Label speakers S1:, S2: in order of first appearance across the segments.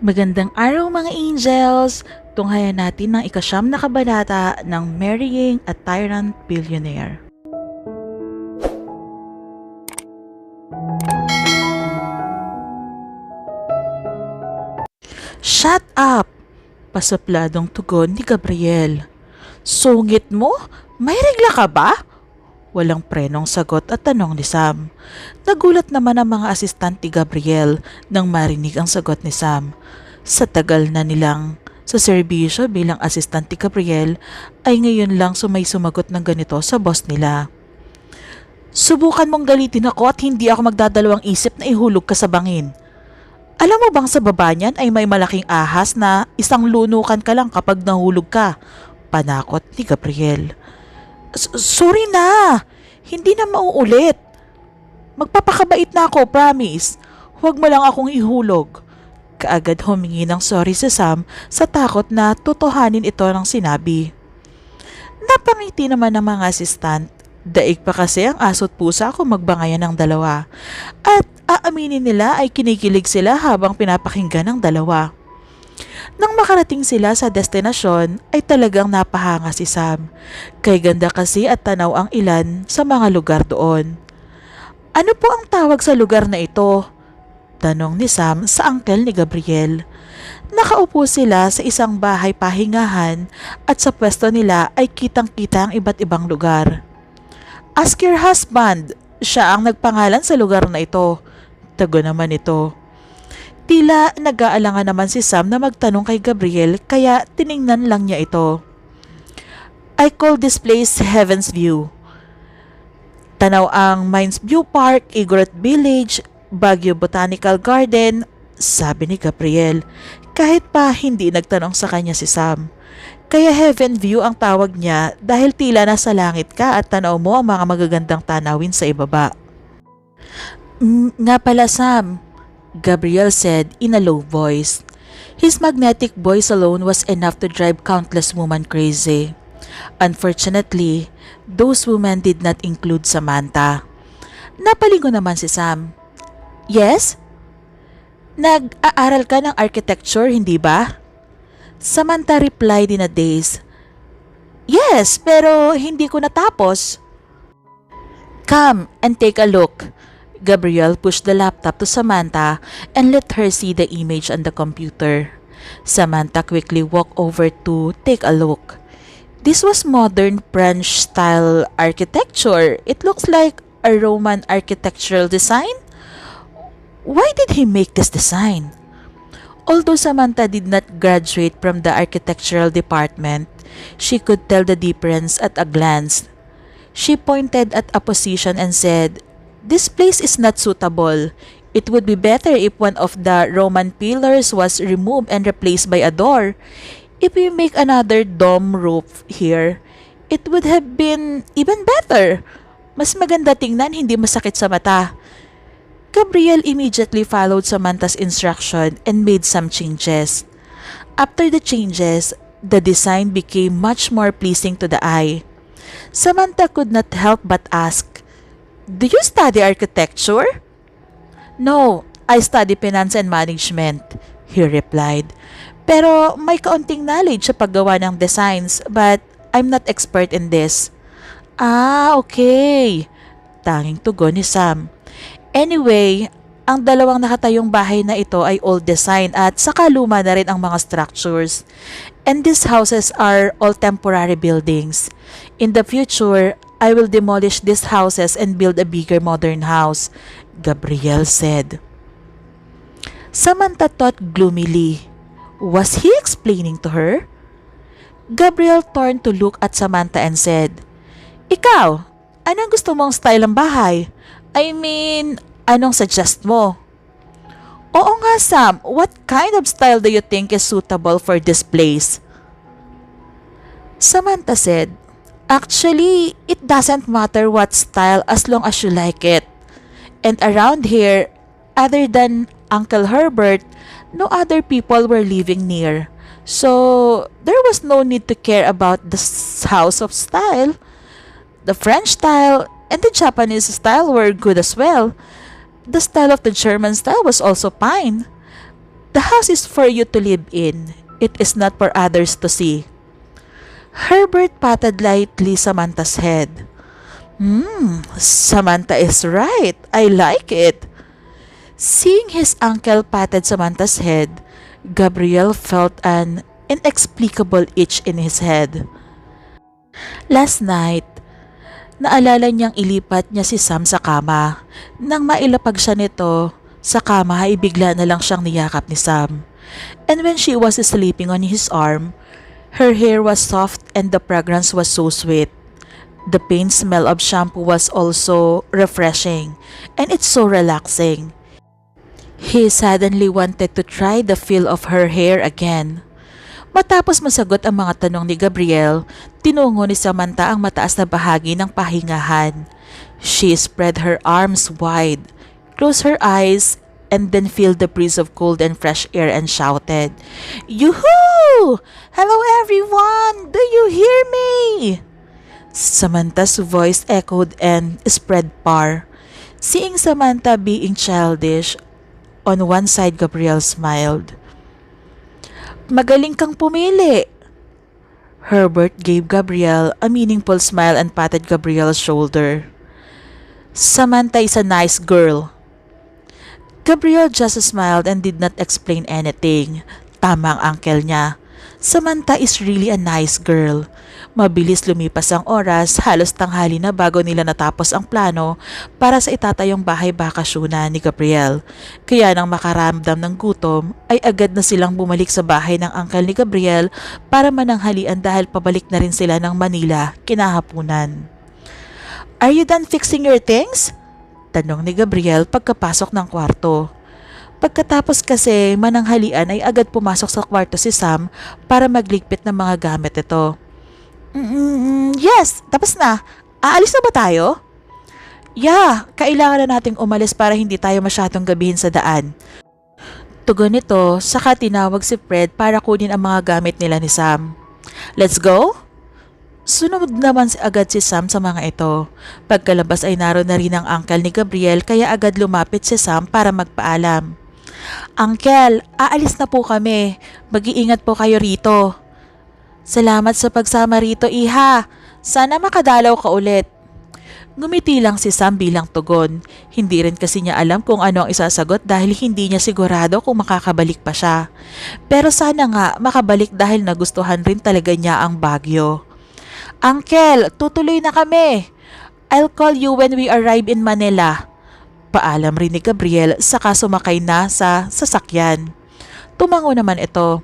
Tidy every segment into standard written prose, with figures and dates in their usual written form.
S1: Magandang araw mga angels! Tunghayan natin ang ikasyam na kabanata ng Marrying a Tyrant Billionaire. Shut up! Pasapladong tugon ni Gabriel. Sungit mo? May regla ka ba? Walang prenong sagot at tanong ni Sam. Nagulat naman ang mga asistant ni Gabriel nang marinig ang sagot ni Sam. Sa tagal na nilang sa serbisyo bilang asistant ni Gabriel ay ngayon lang sumagot ng ganito sa boss nila. Subukan mong galitin ako at hindi ako magdadalawang isip na ihulog ka sa bangin. Alam mo bang sa baba niyan ay may malaking ahas na isang lunukan ka lang kapag nahulog ka? Panakot ni Gabriel. Sorry na! Hindi na mauulit. Magpapakabait na ako, promise. Huwag mo lang akong ihulog. Kaagad humingi ng sorry si Sam sa takot na totohanin ito ng sinabi. Napangiti naman ng mga assistant. Daig pa kasi ang aso't pusa kung magbangayan ng dalawa. At aaminin nila ay kinikilig sila habang pinapakinggan ng dalawa. Nang makarating sila sa destinasyon ay talagang napahanga si Sam. Kay ganda kasi at tanaw ang ilan sa mga lugar doon. Ano po ang tawag sa lugar na ito? Tanong ni Sam sa uncle ni Gabriel. Nakaupo sila sa isang bahay pahingahan at sa pwesto nila ay kitang-kita ang iba't ibang lugar. Ask your husband, siya ang nagpangalan sa lugar na ito. Tago naman ito. Tila nag-aalangan naman si Sam na magtanong kay Gabriel kaya tiningnan lang niya ito. I call this place Heaven's View. Tanaw ang Mines View Park, Igorot Village, Baguio Botanical Garden, sabi ni Gabriel, kahit pa hindi nagtanong sa kanya si Sam. Kaya Heaven View ang tawag niya dahil tila nasa langit ka at tanaw mo ang mga magagandang tanawin sa ibaba. Nga pala Sam, Gabriel said in a low voice. His magnetic voice alone was enough to drive countless women crazy. Unfortunately, those women did not include Samantha. Napalingon naman si Sam. Yes? Nag-aaral ka ng architecture, hindi ba? Samantha replied in a daze. Yes, pero hindi ko natapos. Come and take a look. Gabriel pushed the laptop to Samantha and let her see the image on the computer. Samantha quickly walked over to take a look. This was modern French-style architecture. It looks like a Roman architectural design. Why did he make this design? Although Samantha did not graduate from the architectural department, she could tell the difference at a glance. She pointed at a position and said, "This place is not suitable. It would be better if one of the Roman pillars was removed and replaced by a door. If we make another dome roof here, it would have been even better. Mas maganda tingnan, hindi masakit sa mata." Gabriel immediately followed Samantha's instruction and made some changes. After the changes, the design became much more pleasing to the eye. Samantha could not help but ask, "Do you study architecture?" "No, I study finance and management," he replied. "Pero may kaunting knowledge sa paggawa ng designs, but I'm not expert in this." "Ah, okay," tanging tugon ni Sam. Anyway, ang dalawang nakatayong bahay na ito ay old design at saka luma na rin ang mga structures. And these houses are all temporary buildings. In the future, I will demolish these houses and build a bigger modern house, Gabriel said. Samantha thought gloomily. Was he explaining to her? Gabriel turned to look at Samantha and said, "Ikaw, anong gusto mong style ng bahay? I mean, anong suggest mo?" "Oo nga Sam, what kind of style do you think is suitable for this place?" Samantha said, "Actually, it doesn't matter what style as long as you like it. And around here, other than Uncle Herbert, no other people were living near. So, there was no need to care about the house of style. The French style and the Japanese style were good as well. The style of the German style was also fine. The house is for you to live in. It is not for others to see. Herbert patted lightly Samantha's head. Samantha is right. I like it. Seeing his uncle patted Samantha's head, Gabriel felt an inexplicable itch in his head. Last night, naalala niyang ilipat niya si Sam sa kama. Nang mailapag siya nito sa kama ay bigla na lang siyang niyakap ni Sam. And when she was sleeping on his arm, her hair was soft and the fragrance was so sweet. The faint smell of shampoo was also refreshing, and it's so relaxing. He suddenly wanted to try the feel of her hair again. Matapos masagot ang mga tanong ni Gabriel, tinungo ni Samantha ang mataas na bahagi ng pahingahan. She spread her arms wide, closed her eyes, and then felt the breeze of cold and fresh air and shouted, "Yoo-hoo! Hello everyone! Do you hear me?" Samantha's voice echoed and spread far. Seeing Samantha being childish, on one side Gabriel smiled. "Magaling kang pumili." Herbert gave Gabriel a meaningful smile and patted Gabriel's shoulder. "Samantha is a nice girl." Gabriel just smiled and did not explain anything. Tama ang uncle niya. Samantha is really a nice girl. Mabilis lumipas ang oras, halos tanghali na bago nila natapos ang plano para sa itatayong bahay bakasyunan ni Gabriel. Kaya nang makaramdam ng gutom, ay agad na silang bumalik sa bahay ng uncle ni Gabriel para mananghalian dahil pabalik na rin sila ng Manila kinahapunan. "Are you done fixing your things?" tanong ni Gabriel pagkapasok ng kwarto. Pagkatapos kasi mananghalian ay agad pumasok sa kwarto si Sam para magligpit ng mga gamit ito. Yes, tapos na. Aalis na ba tayo?" "Yeah, kailangan na nating umalis para hindi tayo masyadong gabihin sa daan." Tugon nito, saka tinawag si Fred para kunin ang mga gamit nila ni Sam. "Let's go?" Sunod naman agad si Sam sa mga ito. Pagkalabas ay naroon na rin ang uncle ni Gabriel kaya agad lumapit si Sam para magpaalam. "Uncle, aalis na po kami. Mag-iingat po kayo rito." "Salamat sa pagsama rito, iha. Sana makadalaw ka ulit." Ngumiti lang si Sam bilang tugon. Hindi rin kasi niya alam kung ano ang isasagot dahil hindi niya sigurado kung makakabalik pa siya. Pero sana nga makabalik dahil nagustuhan rin talaga niya ang Baguio. "Uncle, tutuloy na kami. I'll call you when we arrive in Manila." Paalam rin ni Gabriel saka sumakay na sa sasakyan. Tumango naman ito.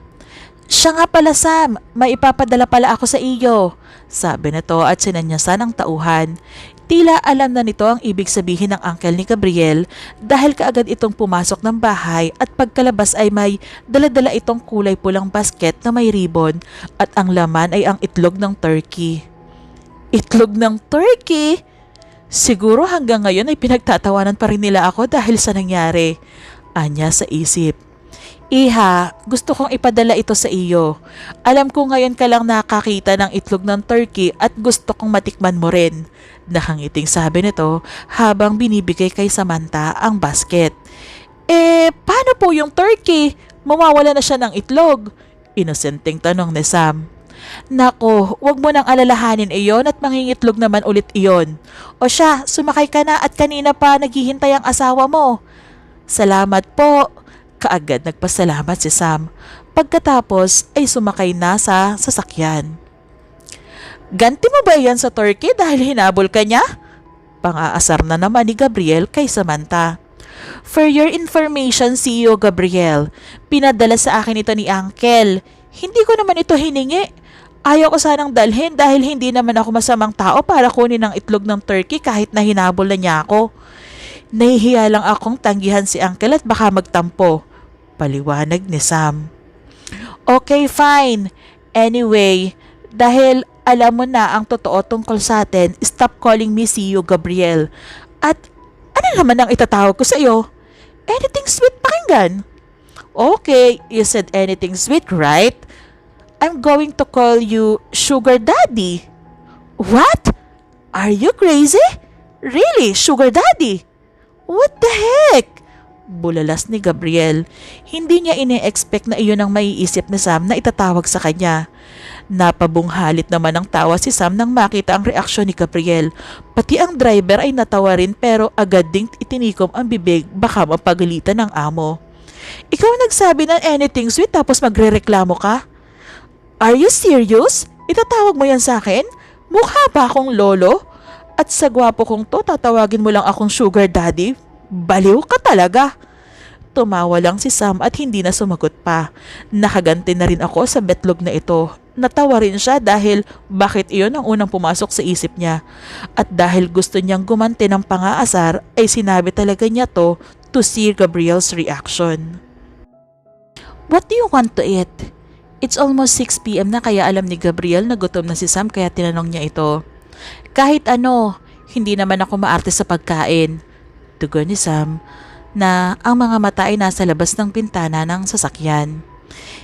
S1: "Siya nga pala Sam, may ipapadala pala ako sa iyo," sabi nito at sinanyasan ang tauhan. Tila alam na nito ang ibig sabihin ng uncle ni Gabriel dahil kaagad itong pumasok ng bahay at pagkalabas ay may dala-dala itong kulay pulang basket na may ribbon at ang laman ay ang itlog ng turkey. Itlog ng turkey? Siguro hanggang ngayon ay pinagtatawanan pa rin nila ako dahil sa nangyari. Anya sa isip. "Iha, gusto kong ipadala ito sa iyo. Alam ko ngayon ka lang nakakita ng itlog ng turkey at gusto kong matikman mo rin." Nakangiting sabi nito habang binibigay kay Samantha ang basket. Paano po yung turkey? Mawawala na siya ng itlog?" Inosenteng tanong ni Sam. "Nako, wag mo nang alalahanin iyon at mangingitlog naman ulit iyon. O siya, sumakay ka na at kanina pa naghihintay ang asawa mo." "Salamat po." Kaagad nagpasalamat si Sam. Pagkatapos ay sumakay na sa sasakyan. "Ganti mo ba yan sa turkey dahil hinabol ka niya?" Pang-aasar na naman ni Gabriel kay Samantha. "For your information, CEO Gabriel, pinadala sa akin ito ni Uncle. Hindi ko naman ito hiningi. Ayaw ko sanang dalhin dahil hindi naman ako masamang tao para kunin ang itlog ng turkey kahit na hinabol na niya ako. Nahihiya lang akong tanggihan si Uncle at baka magtampo." Paliwanag ni Sam. "Okay, fine. Anyway, dahil alam mo na ang totoo tungkol sa atin, stop calling me CEO Gabriel. At ano naman ang itatawag ko sa iyo? Anything sweet pakinggan." "Okay, you said anything sweet, right? I'm going to call you Sugar Daddy." "What? Are you crazy? Really, Sugar Daddy? What the heck? Bulalas ni Gabriel. Hindi niya ine-expect na iyon ang maiisip ni Sam na itatawag sa kanya. Napabunghalit naman ng tawa si Sam nang makita ang reaksyon ni Gabriel. Pati ang driver ay natawa rin pero agad ding itinikom ang bibig baka mapagalitan ng amo. Ikaw nagsabi ng anything sweet tapos magrereklamo ka? Are you serious? Itatawag mo yan sa akin? Mukha ba akong lolo? At sa gwapo kong to, tatawagin mo lang akong sugar daddy? Baliw ka talaga. Tumawa lang si Sam at hindi na sumagot pa. Nakaganti na rin ako sa betlog na ito. Natawa rin siya dahil bakit iyon ang unang pumasok sa isip niya. At dahil gusto niyang gumanti ng pangaasar ay sinabi talaga niya to see Gabriel's reaction. What do you want to eat? It's almost 6 p.m. na kaya alam ni Gabriel na gutom na si Sam kaya tinanong niya ito. Kahit ano, hindi naman ako maarte sa pagkain. Tugon ni Sam na ang mga mata ay nasa labas ng bintana ng sasakyan.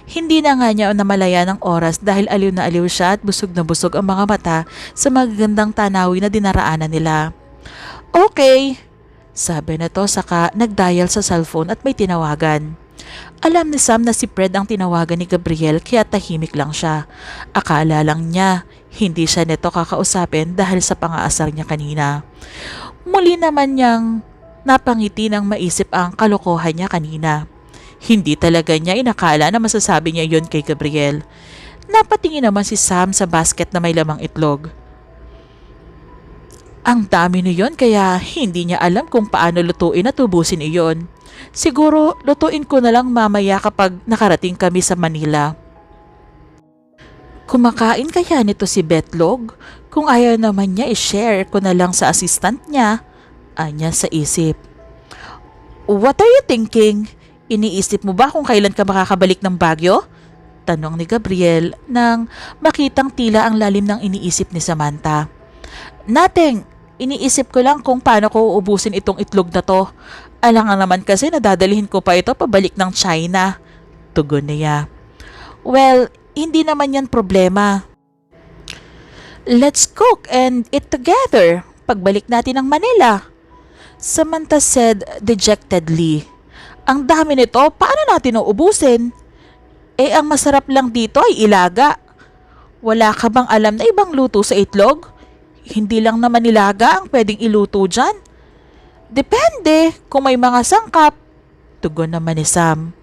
S1: Hindi na nga niya namalaya ng oras dahil aliw na aliw siya at busog na busog ang mga mata sa magagandang tanawin na dinaraanan nila. Okay, sabi na to saka nagdial sa cellphone at may tinawagan. Alam ni Sam na si Fred ang tinawagan ni Gabriel kaya tahimik lang siya. Akala lang niya hindi siya neto kakausapin dahil sa pangaasar niya kanina. Muli naman niyang napangiti nang maisip ang kalokohan niya kanina. Hindi talaga niya inakala na masasabi niya yon kay Gabriel. Napatingin naman si Sam sa basket na may lamang itlog. Ang dami niyon kaya hindi niya alam kung paano lutuin at ubusin iyon. Siguro lutuin ko na lang mamaya kapag nakarating kami sa Manila. Kumakain kaya nito si Betlog? Kung ayaw naman niya i-share ko na lang sa assistant niya. Anya sa isip. What are you thinking? Iniisip mo ba kung kailan ka makakabalik ng Baguio? Tanong ni Gabriel nang makitang tila ang lalim ng iniisip ni Samantha. Nothing. Iniisip ko lang kung paano ko uubusin itong itlog na to. Alangan naman kasi nadadalihin ko pa ito pabalik ng China. Tugon niya. Well, hindi naman yan problema. Let's cook and eat together pagbalik natin ng Manila. Samantha said dejectedly. Ang dami nito, paano natin uubusin? Eh ang masarap lang dito ay ilaga. Wala ka bang alam na ibang luto sa itlog? Hindi lang naman nilaga ang pwedeng iluto dyan. Depende kung may mga sangkap. Tugon naman ni Sam.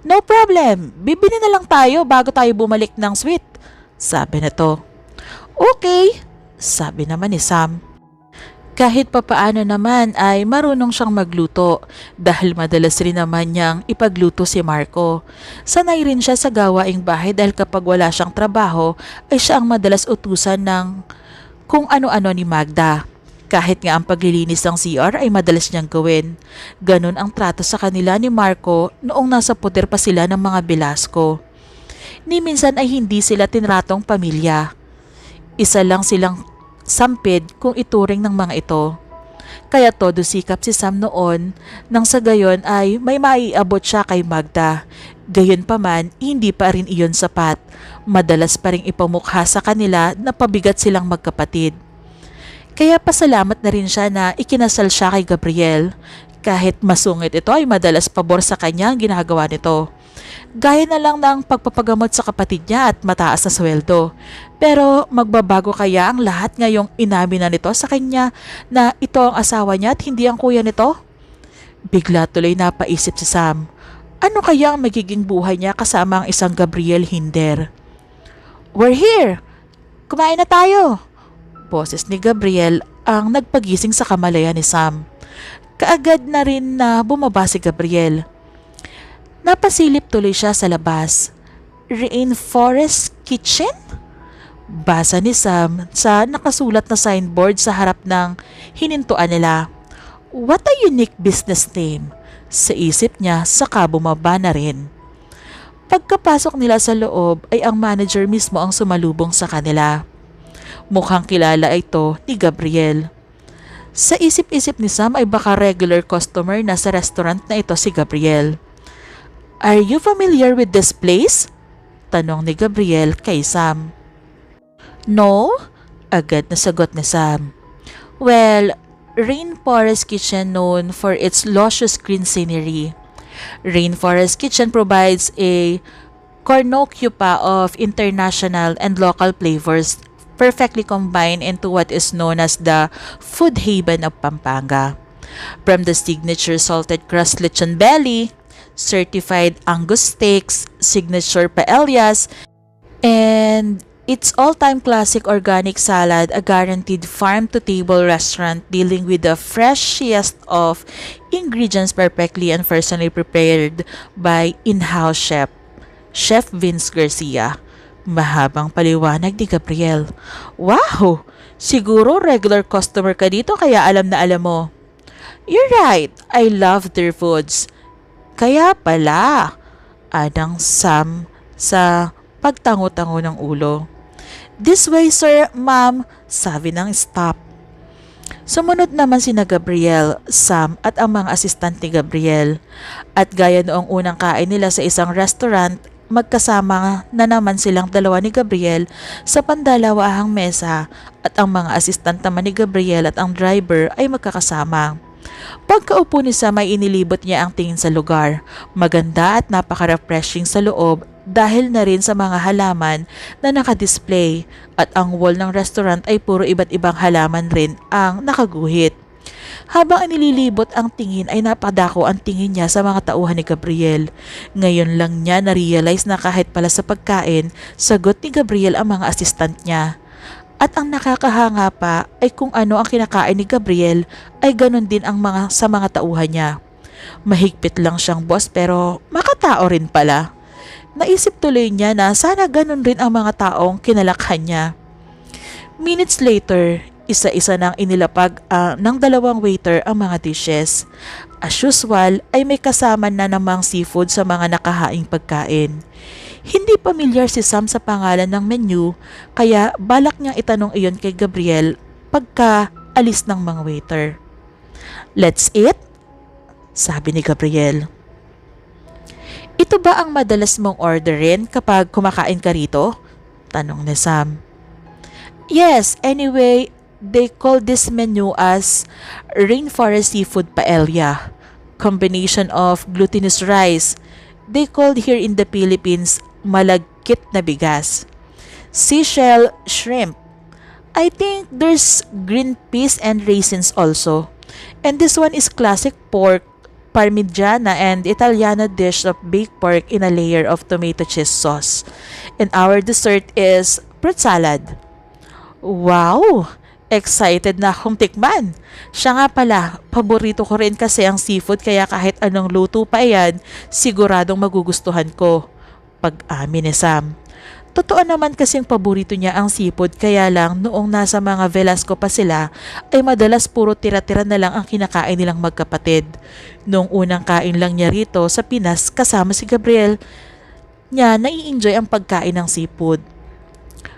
S1: No problem, bibili na lang tayo bago tayo bumalik ng sweet. Sabi na to. Okay, sabi naman ni Sam. Kahit papaano naman ay marunong siyang magluto dahil madalas rin naman niyang ipagluto si Marco. Sanay rin siya sa gawaing bahay dahil kapag wala siyang trabaho ay siya ang madalas utusan ng kung ano-ano ni Magda. Kahit nga ang paglilinis ng CR ay madalas niyang gawin. Ganon ang trato sa kanila ni Marco noong nasa puder pa sila ng mga Velasco. Ni minsan ay hindi sila tinratong pamilya. Isa lang silang sampid kung ituring ng mga ito. Kaya todo sikap si Sam noon nang sa gayon ay may maiabot siya kay Magda. Gayon pa man, hindi pa rin iyon sapat. Madalas pa rin ipamukha sa kanila na pabigat silang magkapatid. Kaya pasalamat na rin siya na ikinasal siya kay Gabriel. Kahit masungit ito ay madalas pabor sa kanya ang ginagawa nito. Gaya na lang ng pagpapagamot sa kapatid niya at mataas na sweldo. Pero magbabago kaya ang lahat ngayong inamin na nito sa kanya na ito ang asawa niya at hindi ang kuya nito? Bigla tuloy napaisip si Sam. Ano kaya ang magiging buhay niya kasama ang isang Gabriel Hinder? We're here! Kumain na tayo! Boses ni Gabriel ang nagpagising sa kamalayan ni Sam. Kaagad na rin na bumaba si Gabriel. Napasilip tuloy siya sa labas. Rainforest Kitchen? Basa ni Sam sa nakasulat na signboard sa harap ng hinintuan nila. What a unique business name. Sa isip niya, saka bumaba na rin. Pagkapasok nila sa loob ay ang manager mismo ang sumalubong sa kanila. Mukhang kilala ito ni Gabriel. Sa isip-isip ni Sam ay baka regular customer na sa restaurant na ito si Gabriel. Are you familiar with this place? Tanong ni Gabriel kay Sam. No? Agad na sagot ni Sam. Well, Rainforest Kitchen known for its luscious green scenery. Rainforest Kitchen provides a cornucopia of international and local flavors perfectly combined into what is known as the food haven of Pampanga. From the signature salted crust lechon belly, certified Angus steaks, signature paellas, and its all-time classic organic salad, a guaranteed farm-to-table restaurant dealing with the freshest of ingredients perfectly and personally prepared by in-house chef, Chef Vince Garcia. Mahabang paliwanag ni Gabriel. Wow! Siguro regular customer ka dito kaya alam na alam mo. You're right, I love their foods. Kaya pala, anang Sam sa pagtango-tango ng ulo. This way, sir, ma'am, sabi ng staff. Sumunod naman sina Gabriel, Sam at ang mga asistant ni Gabriel. At gaya noong unang kain nila sa isang restaurant, magkasama na naman silang dalawa ni Gabriel sa pandalawahang mesa at ang mga asistant naman ni Gabriel at ang driver ay magkakasama. Pagkaupo ni Sam ay inilibot niya ang tingin sa lugar. Maganda at napaka-refreshing sa loob dahil na rin sa mga halaman na nakadisplay at ang wall ng restaurant ay puro iba't ibang halaman rin ang nakaguhit. Habang inililibot ang tingin ay napadako ang tingin niya sa mga tauhan ni Gabriel. Ngayon lang niya na-realize na kahit pala sa pagkain, sagot ni Gabriel ang mga assistant niya. At ang nakakahanga pa ay kung ano ang kinakain ni Gabriel ay ganun din ang sa mga tauhan niya. Mahigpit lang siyang boss pero makatao rin pala. Naisip tuloy niya na sana ganun rin ang mga taong kinalakhan niya. Minutes later, isa-isa nang inilapag ng dalawang waiter ang mga dishes. As usual ay may kasama na namang seafood sa mga nakahaing pagkain. Hindi pamilyar si Sam sa pangalan ng menu kaya balak niyang itanong iyon kay Gabriel pagka alis ng mga waiter. Let's eat? Sabi ni Gabriel. Ito ba ang madalas mong orderin kapag kumakain ka rito? Tanong ni Sam. Yes, anyway, they call this menu as Rainforest Seafood Paella. Combination of glutinous rice. They called here in the Philippines malagkit na bigas. Seashell shrimp. I think there's green peas and raisins also. And this one is classic pork, parmigiana and Italiano dish of baked pork in a layer of tomato cheese sauce. And our dessert is fruit salad. Wow! Excited na akong tikman. Siya nga pala, paborito ko rin kasi ang seafood kaya kahit anong luto pa yan, siguradong magugustuhan ko. Pag-amin ni Sam. Totoo naman kasing paborito niya ang seafood kaya lang noong nasa mga Velasco pa sila ay madalas puro tira-tira na lang ang kinakain nilang magkapatid. Noong unang kain lang niya rito sa Pinas kasama si Gabriel, niya nai-enjoy ang pagkain ng seafood.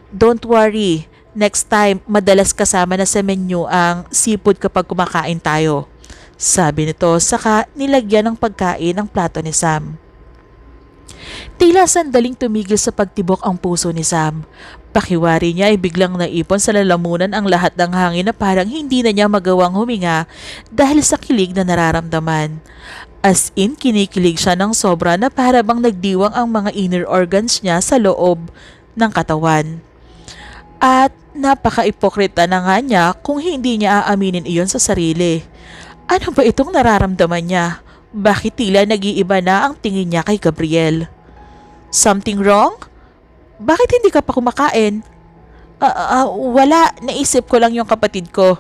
S1: Don't worry, next time madalas kasama na sa menu ang seafood kapag kumakain tayo. Sabi nito saka nilagyan ng pagkain ang plato ni Sam. Tila sandaling tumigil sa pagtibok ang puso ni Sam. Pakiwari niya ay biglang naipon sa lalamunan ang lahat ng hangin na parang hindi na niya magawang huminga dahil sa kilig na nararamdaman. As in, kinikilig siya ng sobra na para bang nagdiwang ang mga inner organs niya sa loob ng katawan. At napaka-ipokrita na nga niya kung hindi niya aaminin iyon sa sarili. Ano ba itong nararamdaman niya? Bakit tila nag-iiba na ang tingin niya kay Gabriel? Something wrong? Bakit hindi ka pa kumakain? Wala, naisip ko lang yung kapatid ko.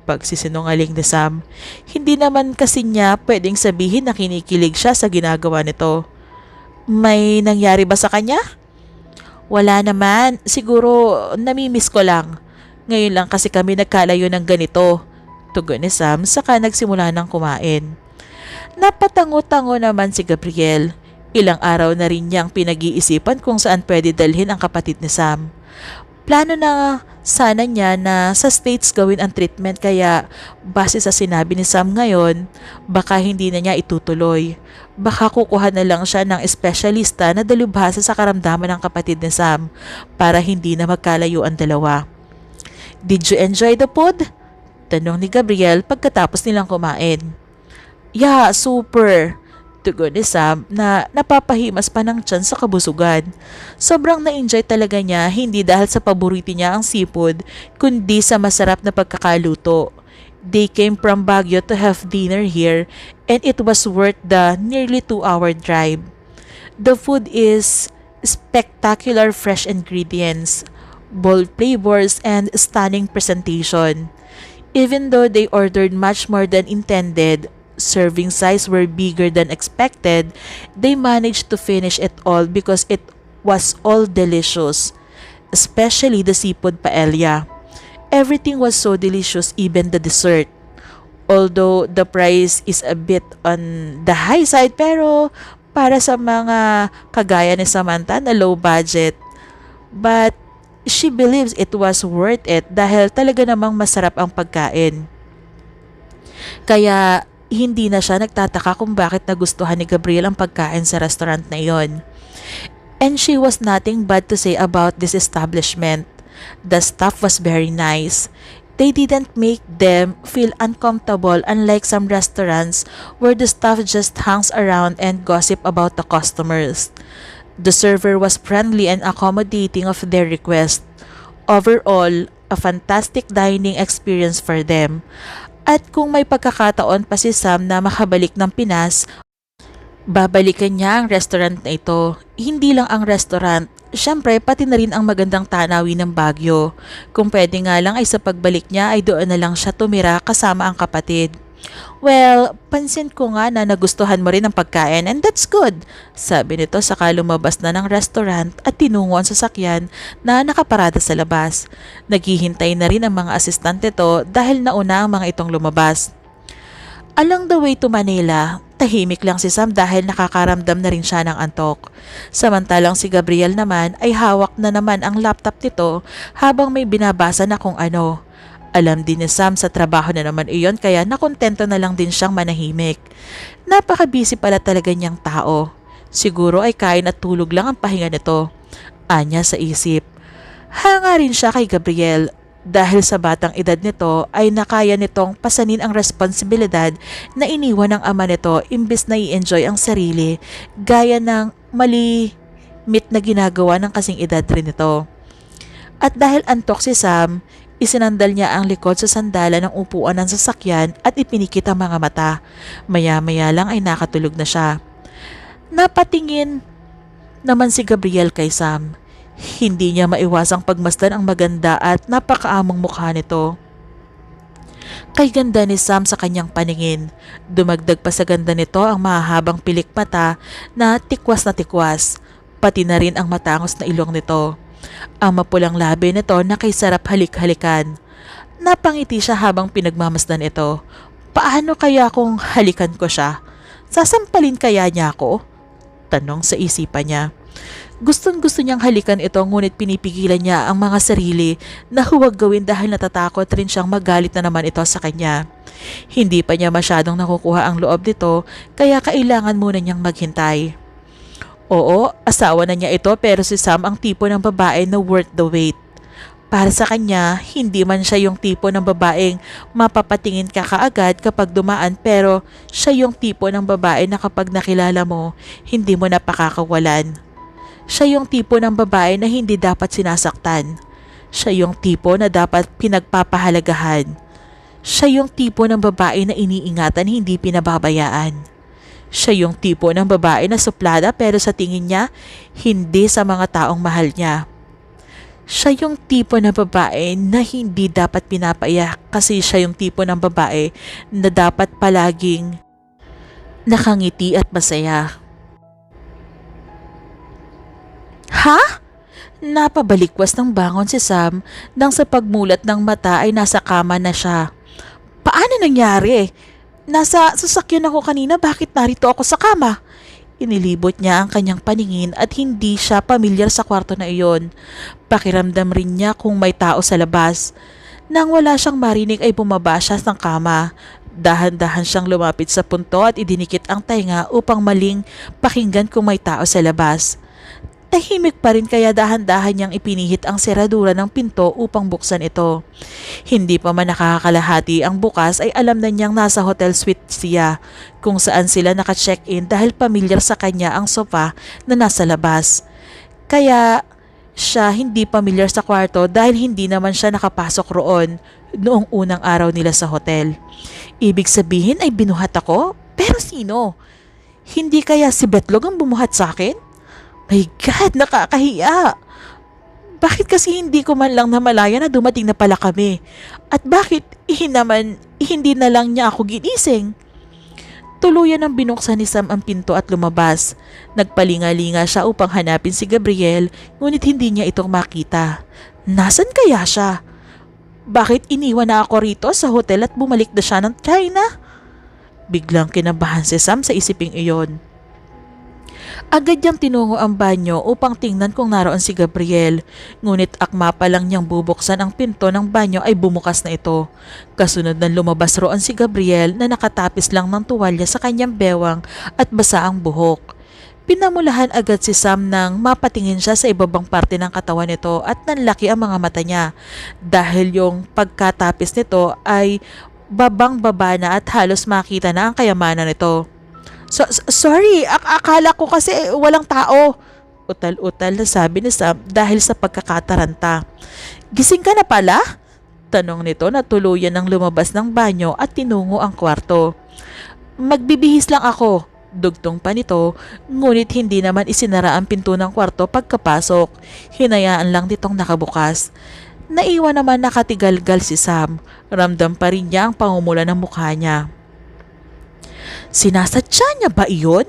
S1: Pagsisinungaling ni Sam. Hindi naman kasi niya pwedeng sabihin na kinikilig siya sa ginagawa nito. May nangyari ba sa kanya? Wala naman, siguro namimiss ko lang. Ngayon lang kasi kami nagkalayo ng ganito. Tugon ni Sam saka nagsimula ng kumain. Napatango-tango naman si Gabriel. Ilang araw na rin niyang pinag-iisipan kung saan pwede dalhin ang kapatid ni Sam. Plano na sana niya na sa States gawin ang treatment kaya base sa sinabi ni Sam ngayon, baka hindi na niya itutuloy. Baka kukuha na lang siya ng espesyalista na dalubhasa sa karamdaman ng kapatid ni Sam para hindi na magkalayo ang dalawa. Did you enjoy the food? Tanong ni Gabriel pagkatapos nilang kumain. Yeah, super. Tugon ni Sam na napapahimas pa ng tiyan sa kabusugan. Sobrang na-enjoy talaga niya hindi dahil sa paborito niya ang seafood, kundi sa masarap na pagkakaluto. They came from Baguio to have dinner here and it was worth the nearly 2-hour drive. The food is spectacular fresh ingredients, bold flavors, and stunning presentation. Even though they ordered much more than intended, serving size were bigger than expected, they managed to finish it all because it was all delicious, especially the seafood paella. Everything was so delicious, even the dessert. Although the price is a bit on the high side, pero para sa mga kagaya ni Samantha na low budget. But she believes it was worth it dahil talaga namang masarap ang pagkain. Kaya hindi na siya nagtataka kung bakit nagustuhan ni Gabriel ang pagkain sa restaurant na iyon. And she was nothing bad to say about this establishment. The staff was very nice. They didn't make them feel uncomfortable unlike some restaurants where the staff just hangs around and gossip about the customers. The server was friendly and accommodating of their request. Overall, a fantastic dining experience for them. At kung may pagkakataon pa si Sam na makabalik ng Pinas, babalikan niya ang restaurant na ito. Hindi lang ang restaurant, syempre pati na rin ang magandang tanawin ng Baguio. Kung pwede nga lang ay sa pagbalik niya ay doon na lang siya tumira kasama ang kapatid. Well, pansin ko nga na nagustuhan mo rin ang pagkain and that's good. Sabi nito saka lumabas na ng restaurant at tinungo ang sasakyan na nakaparada sa labas. Naghihintay na rin ang mga asistant nito dahil nauna ang mga itong lumabas. Along the way to Manila, tahimik lang si Sam dahil nakakaramdam na rin siya ng antok. Samantalang si Gabriel naman ay hawak na naman ang laptop nito habang may binabasa na kung ano. Alam din ni Sam sa trabaho na naman iyon kaya nakontento na lang din siyang manahimik. Napaka-busy pala talaga niyang tao. Siguro ay kain at tulog lang ang pahinga nito. Anya sa isip. Hanga rin siya kay Gabriel dahil sa batang edad nito ay nakaya nitong pasanin ang responsibilidad na iniwan ng ama nito imbes na i-enjoy ang sarili gaya ng malimit na ginagawa ng kasing edad rin nito. At dahil antok si Sam, isinandal niya ang likod sa sandalan ng upuan ng sasakyan at ipinikit ang mga mata. Maya-maya lang ay nakatulog na siya. Napatingin naman si Gabriel kay Sam. Hindi niya maiwasang pagmasdan ang maganda at napakaamong mukha nito. Kay ganda ni Sam sa kanyang paningin. Dumagdag pa sa ganda nito ang mahahabang pilik mata na tikwas, pati na rin ang matangos na ilong nito. Ang mapulang labi nito na kay sarap halik-halikan. Napangiti siya habang pinagmamasdan ito. Paano kaya kung halikan ko siya? Sasampalin kaya niya ako? Tanong sa isipan niya. Gustong-gusto niyang halikan ito ngunit pinipigilan niya ang mga sarili na huwag gawin dahil natatakot rin siyang magalit na naman ito sa kanya. Hindi pa niya masyadong nakukuha ang loob nito kaya kailangan muna niyang maghintay. Oo, asawa na niya ito pero si Sam ang tipo ng babae na worth the wait. Para sa kanya, hindi man siya yung tipo ng babaeng mapapatingin ka kaagad kapag dumaan pero siya yung tipo ng babae na kapag nakilala mo, hindi mo na pakakawalan. Siya yung tipo ng babae na hindi dapat sinasaktan. Siya yung tipo na dapat pinagpapahalagahan. Siya yung tipo ng babae na iniingatan hindi pinababayaan. Siya yung tipo ng babae na suplada pero sa tingin niya, hindi sa mga taong mahal niya. Siya yung tipo ng babae na hindi dapat pinapaiyak kasi siya yung tipo ng babae na dapat palaging nakangiti at masaya. Ha? Napabalikwas ng bangon si Sam nang sa pagmulat ng mata ay nasa kama na siya. Paano nangyari? Nasa sasakyan ako kanina, bakit narito ako sa kama? Inilibot niya ang kanyang paningin at hindi siya pamilyar sa kwarto na iyon. Pakiramdam rin niya kung may tao sa labas. Nang wala siyang marinig ay bumaba siya ng kama. Dahan-dahan siyang lumapit sa punto at idinikit ang tainga upang maling pakinggan kung may tao sa labas. Tahimik pa rin kaya dahan-dahan niyang ipinihit ang seradura ng pinto upang buksan ito. Hindi pa man nakakalahati ang bukas ay alam na niyang nasa hotel suite siya kung saan sila naka-check-in dahil pamilyar sa kanya ang sofa na nasa labas. Kaya siya hindi pamilyar sa kwarto dahil hindi naman siya nakapasok roon noong unang araw nila sa hotel. Ibig sabihin ay binuhat ako? Pero sino? Hindi kaya si Betlog ang bumuhat sa akin? My God, nakakahiya! Bakit kasi hindi ko man lang namalaya na dumating na pala kami? At bakit hindi na lang niya ako ginising? Tuluyan ang binuksan ni Sam ang pinto at lumabas. Nagpalinga-linga siya upang hanapin si Gabriel, ngunit hindi niya itong makita. Nasaan kaya siya? Bakit iniwan na ako rito sa hotel at bumalik na siya ng China? Biglang kinabahan si Sam sa isiping iyon. Agad niyang tinungo ang banyo upang tingnan kung naroon si Gabriel. Ngunit akma pa lang niyang bubuksan ang pinto ng banyo ay bumukas na ito. Kasunod ng lumabas roon si Gabriel na nakatapis lang ng tuwalya sa kanyang bewang at basa ang buhok. Pinamulahan agad si Sam nang mapatingin siya sa ibabang parte ng katawan nito at nanlaki ang mga mata niya dahil yung pagkatapis nito ay babang-baba na at halos makita na ang kayamanan nito. Sorry, akala ko kasi walang tao. Utal-utal na sabi ni Sam dahil sa pagkakataranta. Gising ka na pala? Tanong nito na tuluyan ng lumabas ng banyo at tinungo ang kwarto. Magbibihis lang ako, dugtong pa nito, ngunit hindi naman isinara ang pinto ng kwarto pagkapasok. Hinayaan lang nitong nakabukas. Naiwan naman nakatigalgal si Sam. Ramdam pa rin niya ang pangumula ng mukha niya. Sinasadya niya ba iyon?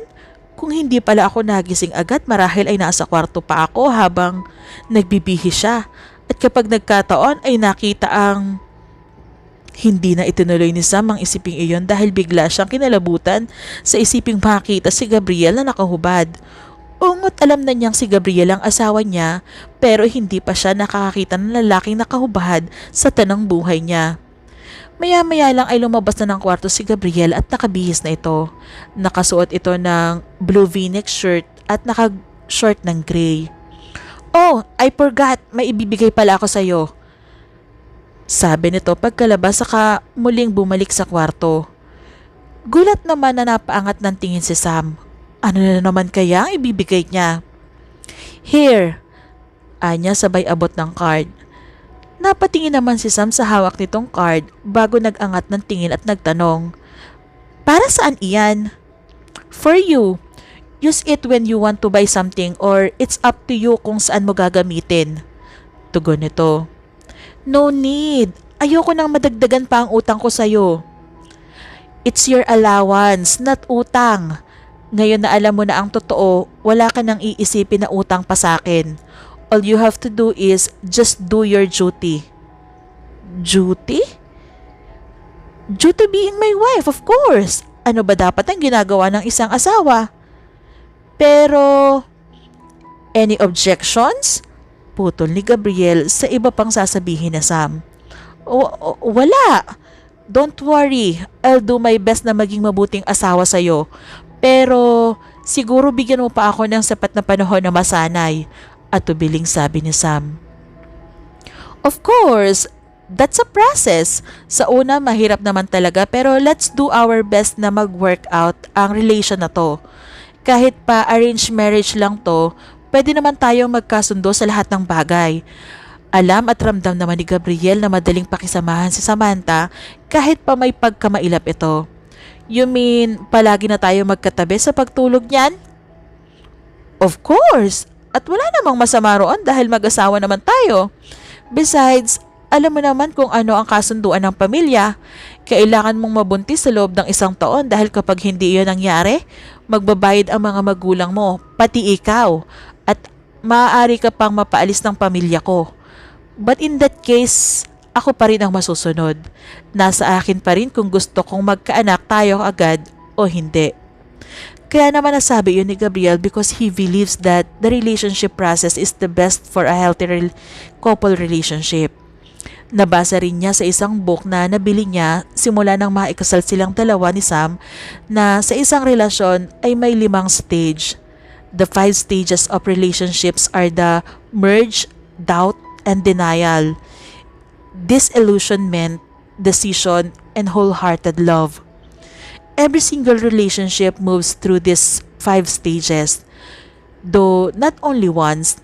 S1: Kung hindi pala ako nagising agad, marahil ay nasa kwarto pa ako habang nagbibihis siya. At kapag nagkataon ay nakita ang... Hindi na itinuloy ni Sam ang isiping iyon dahil bigla siyang kinalabutan sa isiping makita si Gabriel na nakahubad. Ungot alam na niyang si Gabriel ang asawa niya pero hindi pa siya nakakakita ng lalaking nakahubad sa tanang buhay niya. Maya-maya lang ay lumabas na ng kwarto si Gabriel at nakabihis na ito. Nakasuot ito ng blue v-neck shirt at naka-short ng gray. Oh, I forgot. May ibibigay pala ako sa'yo. Sabi nito pagkalabas saka muling bumalik sa kwarto. Gulat naman na napaangat ng tingin si Sam. Ano na naman kaya ang ibibigay niya? Here. Anya sabay abot ng card. Napatingin naman si Sam sa hawak nitong card bago nag-angat ng tingin at nagtanong, para saan iyan? For you. Use it when you want to buy something or it's up to you kung saan mo gagamitin. Tugon nito. No need. Ayoko nang madagdagan pa ang utang ko sa'yo. It's your allowance, not utang. Ngayon na alam mo na ang totoo, wala ka nang iisipin na utang pa sa akin. All you have to do is just do your duty. Duty? Duty being my wife, of course. Ano ba dapat ang ginagawa ng isang asawa? Pero, any objections? Putol ni Gabriel sa iba pang sasabihin na Sam. Wala. Don't worry. I'll do my best na maging mabuting asawa sa'yo. Pero, siguro bigyan mo pa ako ng sapat na panahon na masanay. At tubiling sabi ni Sam. Of course, that's a process. Sa una, mahirap naman talaga pero let's do our best na mag-work out ang relation na to. Kahit pa arranged marriage lang to, pwede naman tayong magkasundo sa lahat ng bagay. Alam at ramdam naman ni Gabriel na madaling pakisamahan si Samantha kahit pa may pagkamailap ito. You mean, palagi na tayo magkatabi sa pagtulog niyan? Of course! At wala namang masama roon dahil mag-asawa naman tayo. Besides, alam mo naman kung ano ang kasunduan ng pamilya. Kailangan mong mabuntis sa loob ng 1 taon dahil kapag hindi iyon nangyari, magbabayad ang mga magulang mo, pati ikaw. At maaari ka pang mapaalis ng pamilya ko. But in that case, ako pa rin ang masusunod. Nasa akin pa rin kung gusto kong magkaanak tayo agad o hindi. Kaya naman nasabi yun ni Gabriel because he believes that the relationship process is the best for a healthy couple relationship. Nabasa rin niya sa isang book na nabili niya simula nang maikasal silang dalawa ni Sam na sa isang relasyon ay may 5 stage. The 5 stages of relationships are the merge, doubt, and denial, disillusionment, decision, and wholehearted love. Every single relationship moves through these 5 stages, though not only once.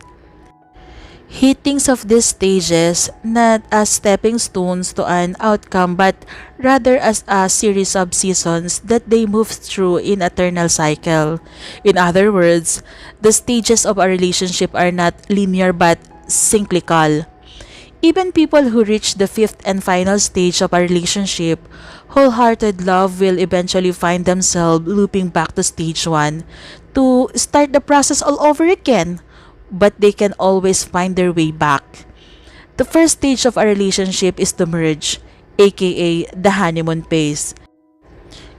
S1: He thinks of these stages not as stepping stones to an outcome but rather as a series of seasons that they move through in eternal cycle. In other words, the stages of a relationship are not linear but cyclical. Even people who reach the fifth and final stage of a relationship, wholehearted love, will eventually find themselves looping back to stage 1 to start the process all over again, but they can always find their way back. The first stage of a relationship is the merge, aka the honeymoon phase.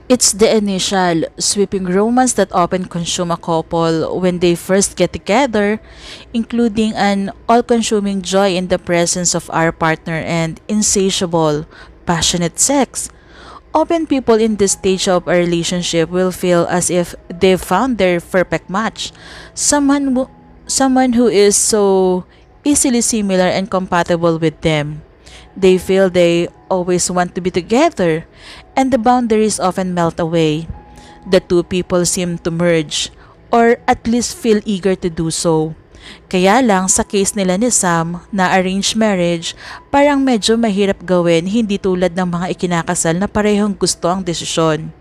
S1: It's the initial, sweeping romance that often consume a couple when they first get together, including an all-consuming joy in the presence of our partner and insatiable, passionate sex. Often people in this stage of a relationship will feel as if they've found their perfect match, someone who is so easily similar and compatible with them. They feel they always want to be together, and the boundaries often melt away. The two people seem to merge, or at least feel eager to do so. Kaya lang sa case nila ni Sam na arranged marriage, parang medyo mahirap gawin, hindi tulad ng mga ikinakasal na parehong gusto ang desisyon.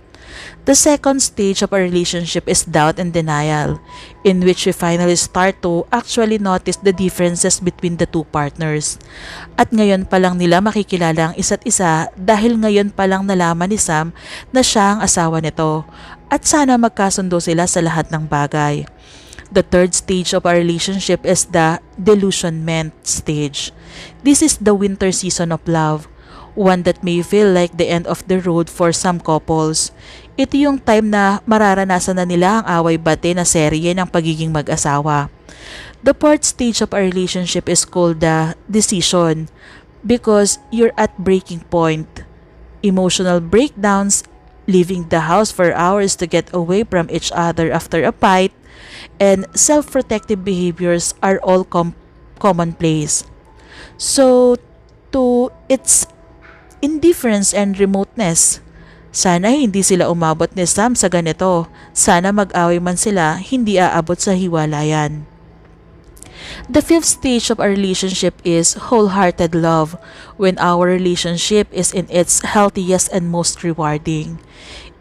S1: The second stage of a relationship is doubt and denial, in which we finally start to actually notice the differences between the two partners. At ngayon pa lang nila makikilala ang isa't isa dahil ngayon pa lang nalaman ni Sam na siya ang asawa nito, at sana magkasundo sila sa lahat ng bagay. The third stage of a relationship is the delusionment stage. This is the winter season of love, one that may feel like the end of the road for some couples. Ito yung time na mararanasan na nila ang away-bate na serye ng pagiging mag-asawa. The fourth stage of a relationship is called the decision because you're at breaking point. Emotional breakdowns, leaving the house for hours to get away from each other after a fight, and self-protective behaviors are all commonplace. So, to its indifference and remoteness, sana hindi sila umabot ni Sam sa ganito. Sana mag-away man sila, hindi aabot sa hiwalayan. The fifth stage of a relationship is wholehearted love, when our relationship is in its healthiest and most rewarding.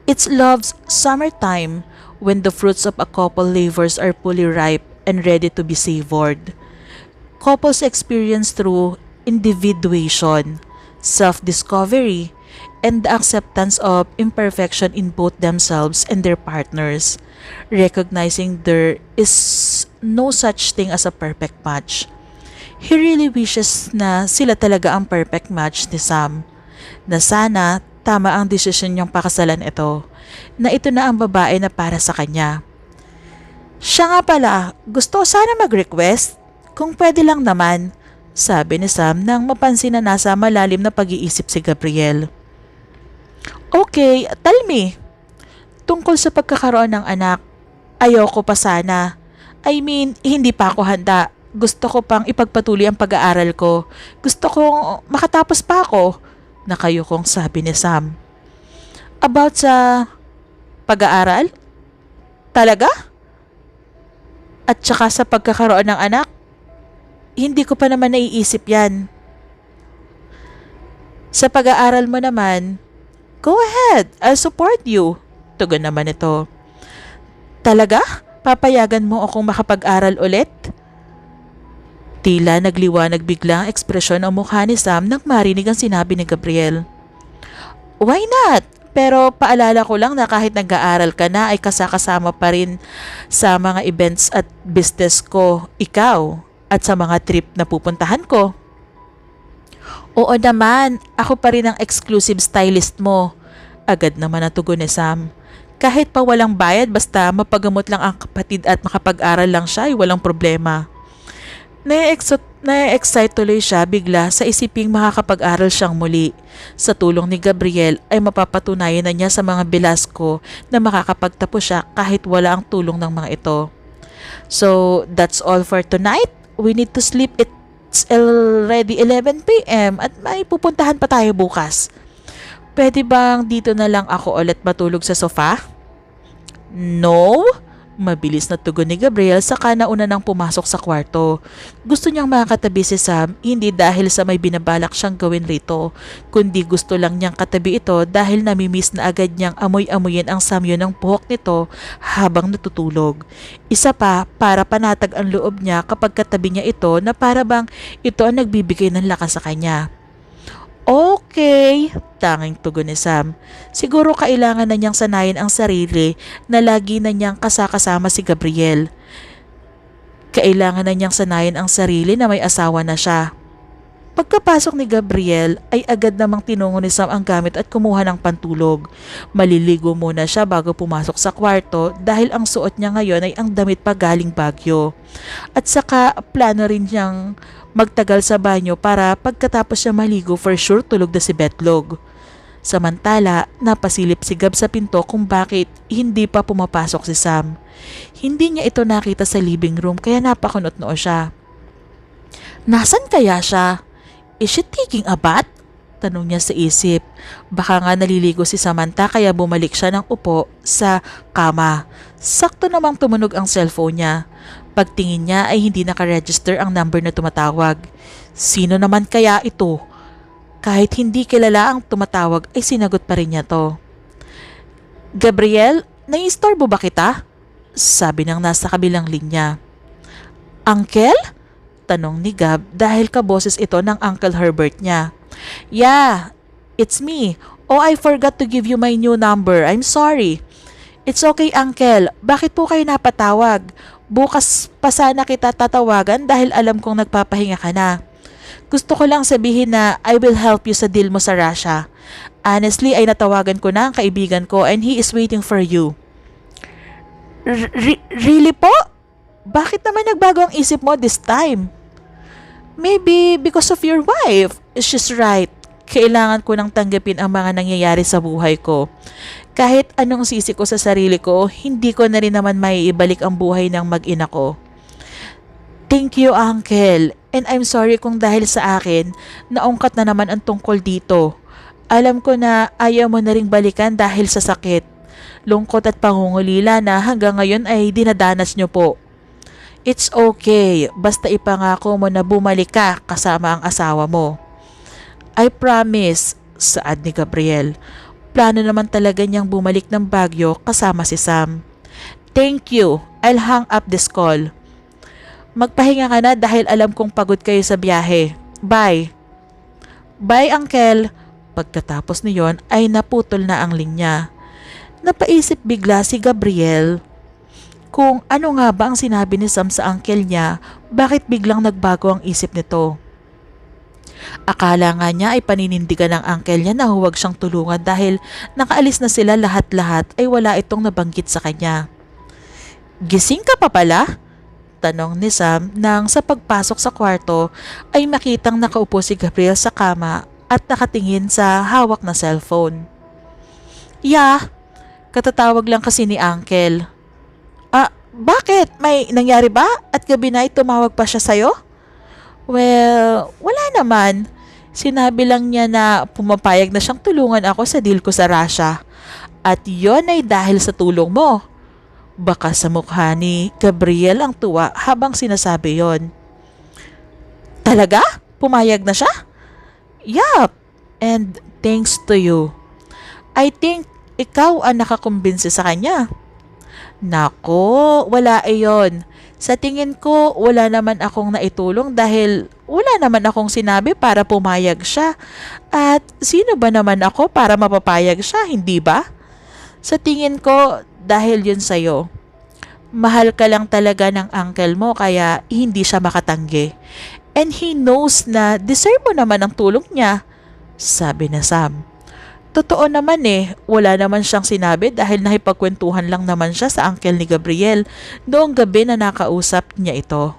S1: It's love's summertime, when the fruits of a couple labors are fully ripe and ready to be savored. Couples experience through individuation, self-discovery, and the acceptance of imperfection in both themselves and their partners, recognizing there is no such thing as a perfect match. He really wishes na sila talaga ang perfect match ni Sam, na sana tama ang desisyon niyang pakasalan ito, na ito na ang babae na para sa kanya. Siya nga pala, gusto ko sana mag-request, kung pwede lang naman, sabi ni Sam nang mapansin na nasa malalim na pag-iisip si Gabriel. Okay, tell me. Tungkol sa pagkakaroon ng anak, ayoko pa sana. I mean, hindi pa ako handa. Gusto ko pang ipagpatuloy ang pag-aaral ko. Gusto kong makatapos pa ako, nakayukong sabi ni Sam. About sa pag-aaral? Talaga? At saka sa pagkakaroon ng anak? Hindi ko pa naman naiisip yan. Sa pag-aaral mo naman, go ahead, I'll support you. Tugon naman ito. Talaga? Papayagan mo akong makapag-aral ulit? Tila nagliwanag bigla ang ekspresyon ng mukha ni Sam nang marinig ang sinabi ni Gabriel. Why not? Pero paalala ko lang na kahit nag-aaral ka na ay kasakasama pa rin sa mga events at business ko, ikaw, at sa mga trip na pupuntahan ko. Oo naman, ako pa rin ang exclusive stylist mo. Agad naman ang tugon ni Sam. Kahit pa walang bayad, basta mapagamot lang ang kapatid at makapag-aral lang siya ay walang problema. Na-excite tuloy siya bigla sa isiping makakapag-aral siyang muli. Sa tulong ni Gabriel ay mapapatunayan na niya sa mga Velasco na makakapagtapos siya kahit wala ang tulong ng mga ito. So, that's all for tonight. We need to sleep. It's already 11 p.m. at may pupuntahan pa tayo bukas. Pwede bang dito na lang ako ulit matulog sa sofa? No? Mabilis na tugon ni Gabriel saka nauna nang pumasok sa kwarto. Gusto niyang makatabi si Sam hindi dahil sa may binabalak siyang gawin rito, kundi gusto lang niyang katabi ito dahil namimiss na agad niyang amoy-amoyin ang samyo ng buhok nito habang natutulog. Isa pa, para panatag ang loob niya kapag katabi niya ito na para bang ito ang nagbibigay ng lakas sa kanya. Okay, tanging tugon ni Sam. Siguro kailangan na niyang sanayin ang sarili na lagi na niyang kasakasama si Gabriel. Kailangan na niyang sanayin ang sarili na may asawa na siya. Pagkapasok ni Gabriel ay agad namang tinungo ni Sam ang gamit at kumuha ng pantulog. Maliligo muna siya bago pumasok sa kwarto dahil ang suot niya ngayon ay ang damit pa galing Baguio. At saka plano rin niyang magtagal sa banyo para pagkatapos siya maligo for sure tulog na si Betlog. Samantala, napasilip si Gab sa pinto kung bakit hindi pa pumapasok si Sam. Hindi niya ito nakita sa living room kaya napakunot-noo siya. Nasaan kaya siya? Is she taking a bath? Tanong niya sa isip. Baka nga naliligo si Samantha kaya bumalik siya ng upo sa kama. Sakto namang tumunog ang cellphone niya. Pagtingin niya ay hindi nakaregister ang number na tumatawag. Sino naman kaya ito? Kahit hindi kilala ang tumatawag ay sinagot pa rin niya to. Gabriel, nai-istorbo ba kita? Sabi ng nasa kabilang linya. Uncle? Tanong ni Gab dahil kaboses ito ng Uncle Herbert niya. Yeah, it's me. Oh, I forgot to give you my new number. I'm sorry. It's okay, Uncle. Bakit po kayo napatawag? Bukas pa sana kita tatawagan dahil alam kong nagpapahinga ka na. Gusto ko lang sabihin na I will help you sa deal mo sa Russia. Honestly, ay natawagan ko na ang kaibigan ko and he is waiting for you. Really po? Bakit naman nagbago ang isip mo this time? Maybe because of your wife. She's right. Kailangan ko nang tanggapin ang mga nangyayari sa buhay ko. Kahit anong sisi ko sa sarili ko, hindi ko na rin naman maiibalik ang buhay ng mag-ina ko. Thank you, Uncle. And I'm sorry kung dahil sa akin, naungkat na naman ang tungkol dito. Alam ko na ayaw mo na ring balikan dahil sa sakit, lungkot at pangungulila na hanggang ngayon ay dinadanas nyo po. It's okay, basta ipangako mo na bumalik ka kasama ang asawa mo. I promise, saad ni Gabriel. Plano naman talaga niyang bumalik ng Baguio kasama si Sam. Thank you, I'll hang up this call. Magpahinga ka na dahil alam kong pagod kayo sa biyahe. Bye. Bye, Uncle. Pagkatapos niyon ay naputol na ang linya. Napaisip bigla si Gabriel kung ano nga ba ang sinabi ni Sam sa uncle niya, bakit biglang nagbago ang isip nito. Akala nga niya ay paninindigan ng uncle niya na huwag siyang tulungan dahil nakaalis na sila lahat-lahat ay wala itong nabanggit sa kanya. Gising ka pa pala? Tanong ni Sam nang sa pagpasok sa kwarto ay makitang nakaupo si Gabriel sa kama at nakatingin sa hawak na cellphone. Yeah, katatawag lang kasi ni uncle. Bakit? May nangyari ba? At gabi na tumawag pa siya sa'yo? Well, wala naman. Sinabi lang niya na pumapayag na siyang tulungan ako sa deal ko sa Russia. At yon ay dahil sa tulong mo. Baka sa mukha ni Gabriel ang tuwa habang sinasabi yon. Talaga? Pumayag na siya? Yup. And thanks to you. I think ikaw ang nakakumbinsi sa kanya. Nako, wala iyon. Sa tingin ko, wala naman akong naitulong dahil wala naman akong sinabi para pumayag siya. At sino ba naman ako para mapapayag siya, hindi ba? Sa tingin ko, dahil yun sa'yo. Mahal ka lang talaga ng uncle mo kaya hindi siya makatanggi. And he knows na deserve mo naman ang tulong niya, sabi na Sam. Totoo naman wala naman siyang sinabi dahil nakipagkwentuhan lang naman siya sa uncle ni Gabriel noong gabi na nakausap niya ito.